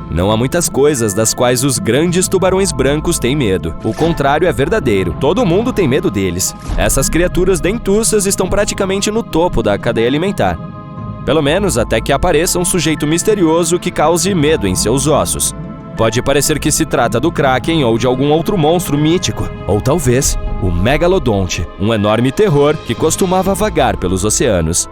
Não há muitas coisas das quais os grandes tubarões brancos têm medo. O contrário é verdadeiro. Todo mundo tem medo deles. Essas criaturas dentuças estão praticamente no topo da cadeia alimentar. Pelo menos até que apareça um sujeito misterioso que cause medo em seus ossos. Pode parecer que se trata do Kraken ou de algum outro monstro mítico. Ou talvez o Megalodonte, um enorme terror que costumava vagar pelos oceanos.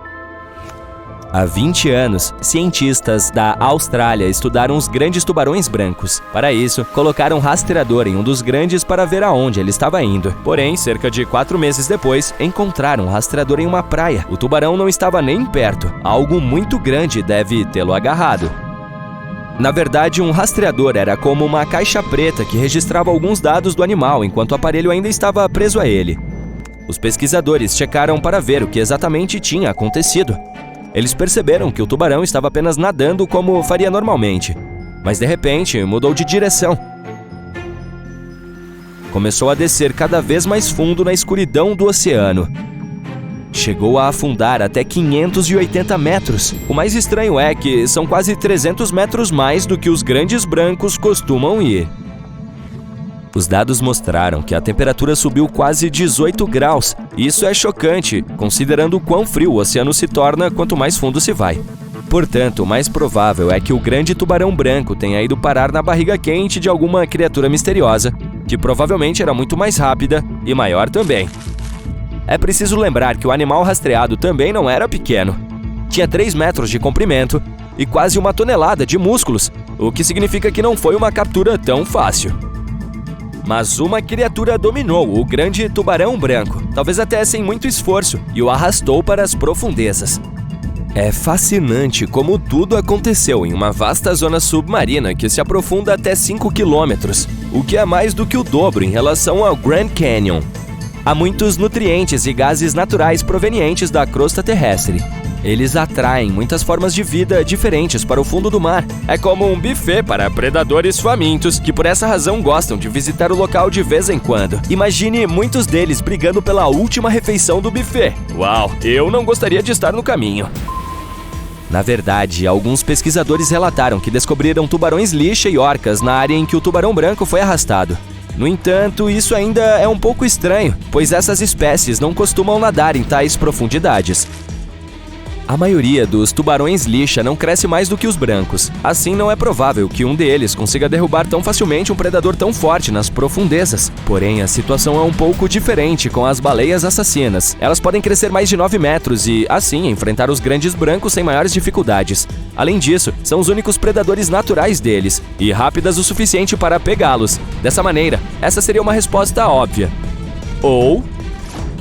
Há 20 anos, cientistas da Austrália estudaram os grandes tubarões brancos. Para isso, colocaram um rastreador em um dos grandes para ver aonde ele estava indo. Porém, cerca de 4 meses depois, encontraram o rastreador em uma praia. O tubarão não estava nem perto. Algo muito grande deve tê-lo agarrado. Na verdade, um rastreador era como uma caixa preta que registrava alguns dados do animal enquanto o aparelho ainda estava preso a ele. Os pesquisadores checaram para ver o que exatamente tinha acontecido. Eles perceberam que o tubarão estava apenas nadando como faria normalmente, mas de repente mudou de direção. Começou a descer cada vez mais fundo na escuridão do oceano. Chegou a afundar até 580 metros. O mais estranho é que são quase 300 metros mais do que os grandes brancos costumam ir. Os dados mostraram que a temperatura subiu quase 18 graus. Isso é chocante, considerando o quão frio o oceano se torna quanto mais fundo se vai. Portanto, o mais provável é que o grande tubarão branco tenha ido parar na barriga quente de alguma criatura misteriosa, que provavelmente era muito mais rápida e maior também. É preciso lembrar que o animal rastreado também não era pequeno. Tinha 3 metros de comprimento e quase 1 tonelada de músculos, o que significa que não foi uma captura tão fácil. Mas uma criatura dominou o grande tubarão branco, talvez até sem muito esforço, e o arrastou para as profundezas. É fascinante como tudo aconteceu em uma vasta zona submarina que se aprofunda até 5 quilômetros, o que é mais do que o dobro em relação ao Grand Canyon. Há muitos nutrientes e gases naturais provenientes da crosta terrestre. Eles atraem muitas formas de vida diferentes para o fundo do mar. É como um buffet para predadores famintos, que por essa razão gostam de visitar o local de vez em quando. Imagine muitos deles brigando pela última refeição do buffet. Uau, eu não gostaria de estar no caminho. Na verdade, alguns pesquisadores relataram que descobriram tubarões-lixa e orcas na área em que o tubarão branco foi arrastado. No entanto, isso ainda é um pouco estranho, pois essas espécies não costumam nadar em tais profundidades. A maioria dos tubarões-lixa não cresce mais do que os brancos. Assim, não é provável que um deles consiga derrubar tão facilmente um predador tão forte nas profundezas. Porém, a situação é um pouco diferente com as baleias assassinas. Elas podem crescer mais de 9 metros e, assim, enfrentar os grandes brancos sem maiores dificuldades. Além disso, são os únicos predadores naturais deles e rápidas o suficiente para pegá-los. Dessa maneira, essa seria uma resposta óbvia. Ou...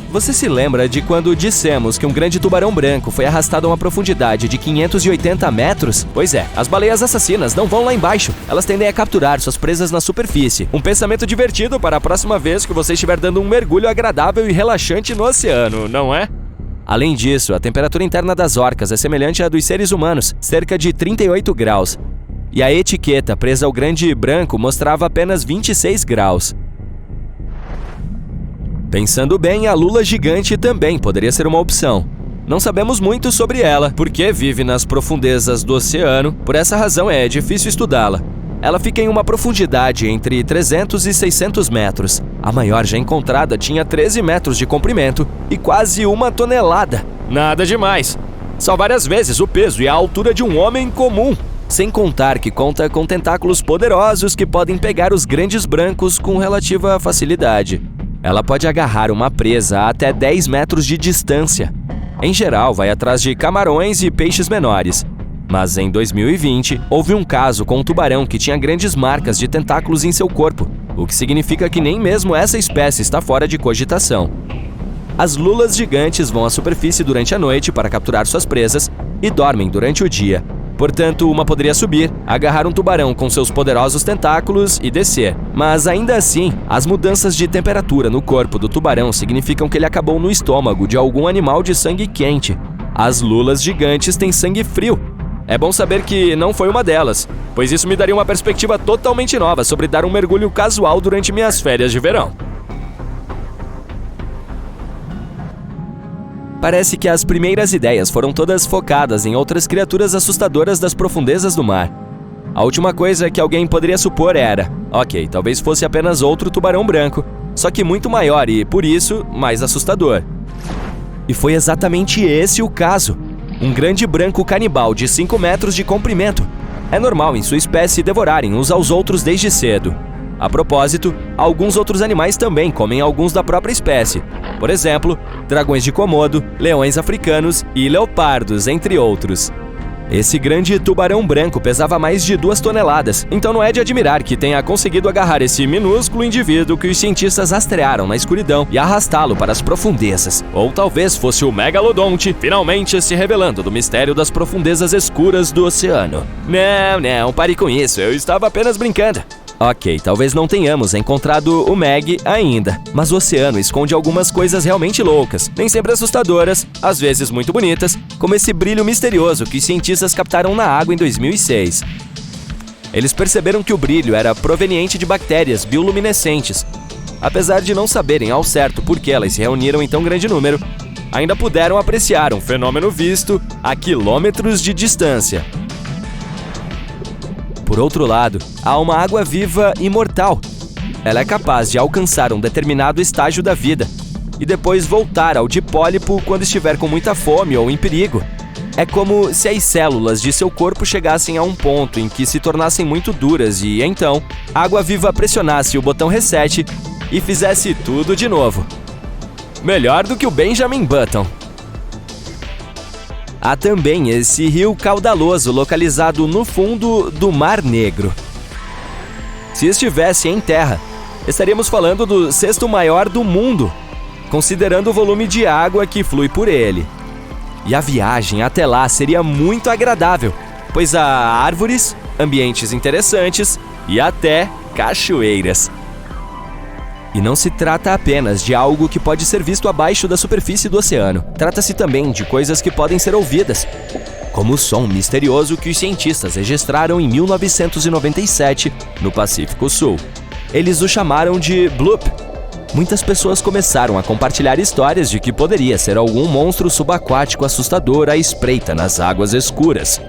Você se lembra de quando dissemos que um grande tubarão branco foi arrastado a uma profundidade de 580 metros? Pois é, as baleias assassinas não vão lá embaixo. Elas tendem a capturar suas presas na superfície. Um pensamento divertido para a próxima vez que você estiver dando um mergulho agradável e relaxante no oceano, não é? Além disso, a temperatura interna das orcas é semelhante à dos seres humanos, cerca de 38 graus. E a etiqueta presa ao grande branco mostrava apenas 26 graus. Pensando bem, a lula gigante também poderia ser uma opção. Não sabemos muito sobre ela, porque vive nas profundezas do oceano, por essa razão é difícil estudá-la. Ela fica em uma profundidade entre 300 e 600 metros. A maior já encontrada tinha 13 metros de comprimento e quase 1 tonelada. Nada demais. São várias vezes o peso e a altura de um homem comum. Sem contar que conta com tentáculos poderosos que podem pegar os grandes brancos com relativa facilidade. Ela pode agarrar uma presa a até 10 metros de distância. Em geral, vai atrás de camarões e peixes menores. Mas em 2020, houve um caso com um tubarão que tinha grandes marcas de tentáculos em seu corpo, o que significa que nem mesmo essa espécie está fora de cogitação. As lulas gigantes vão à superfície durante a noite para capturar suas presas e dormem durante o dia. Portanto, uma poderia subir, agarrar um tubarão com seus poderosos tentáculos e descer. Mas ainda assim, as mudanças de temperatura no corpo do tubarão significam que ele acabou no estômago de algum animal de sangue quente. As lulas gigantes têm sangue frio. É bom saber que não foi uma delas, pois isso me daria uma perspectiva totalmente nova sobre dar um mergulho casual durante minhas férias de verão. Parece que as primeiras ideias foram todas focadas em outras criaturas assustadoras das profundezas do mar. A última coisa que alguém poderia supor era: ok, talvez fosse apenas outro tubarão branco, só que muito maior e, por isso, mais assustador. E foi exatamente esse o caso. Um grande branco canibal de 5 metros de comprimento. É normal em sua espécie devorarem uns aos outros desde cedo. A propósito, alguns outros animais também comem alguns da própria espécie. Por exemplo, dragões de Komodo, leões africanos e leopardos, entre outros. Esse grande tubarão branco pesava mais de 2 toneladas, então não é de admirar que tenha conseguido agarrar esse minúsculo indivíduo que os cientistas rastrearam na escuridão e arrastá-lo para as profundezas. Ou talvez fosse o megalodonte finalmente se revelando do mistério das profundezas escuras do oceano. Não, pare com isso, eu estava apenas brincando. Ok, talvez não tenhamos encontrado o Meg ainda, mas o oceano esconde algumas coisas realmente loucas, nem sempre assustadoras, às vezes muito bonitas, como esse brilho misterioso que os cientistas captaram na água em 2006. Eles perceberam que o brilho era proveniente de bactérias bioluminescentes. Apesar de não saberem ao certo por que elas se reuniram em tão grande número, ainda puderam apreciar um fenômeno visto a quilômetros de distância. Por outro lado, há uma água-viva imortal. Ela é capaz de alcançar um determinado estágio da vida e depois voltar ao de pólipo quando estiver com muita fome ou em perigo. É como se as células de seu corpo chegassem a um ponto em que se tornassem muito duras e, então, a água-viva pressionasse o botão reset e fizesse tudo de novo. Melhor do que o Benjamin Button. Há também esse rio caudaloso localizado no fundo do Mar Negro. Se estivesse em terra, estaríamos falando do 6º maior do mundo, considerando o volume de água que flui por ele. E a viagem até lá seria muito agradável, pois há árvores, ambientes interessantes e até cachoeiras. E não se trata apenas de algo que pode ser visto abaixo da superfície do oceano. Trata-se também de coisas que podem ser ouvidas, como o som misterioso que os cientistas registraram em 1997 no Pacífico Sul. Eles o chamaram de bloop. Muitas pessoas começaram a compartilhar histórias de que poderia ser algum monstro subaquático assustador à espreita nas águas escuras.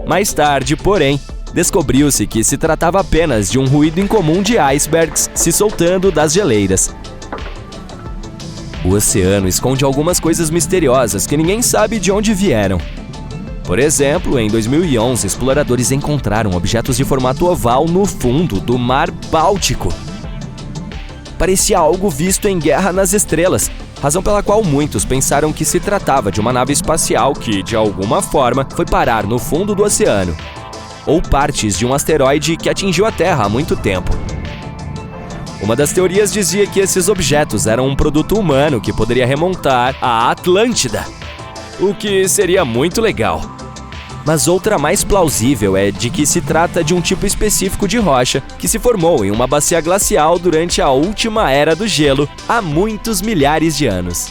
Mais tarde, porém, descobriu-se que se tratava apenas de um ruído incomum de icebergs se soltando das geleiras. O oceano esconde algumas coisas misteriosas que ninguém sabe de onde vieram. Por exemplo, em 2011, exploradores encontraram objetos de formato oval no fundo do Mar Báltico. Parecia algo visto em Guerra nas Estrelas, razão pela qual muitos pensaram que se tratava de uma nave espacial que, de alguma forma, foi parar no fundo do oceano, ou partes de um asteroide que atingiu a Terra há muito tempo. Uma das teorias dizia que esses objetos eram um produto humano que poderia remontar à Atlântida, o que seria muito legal. Mas outra mais plausível é de que se trata de um tipo específico de rocha que se formou em uma bacia glacial durante a última era do gelo, há muitos milhares de anos.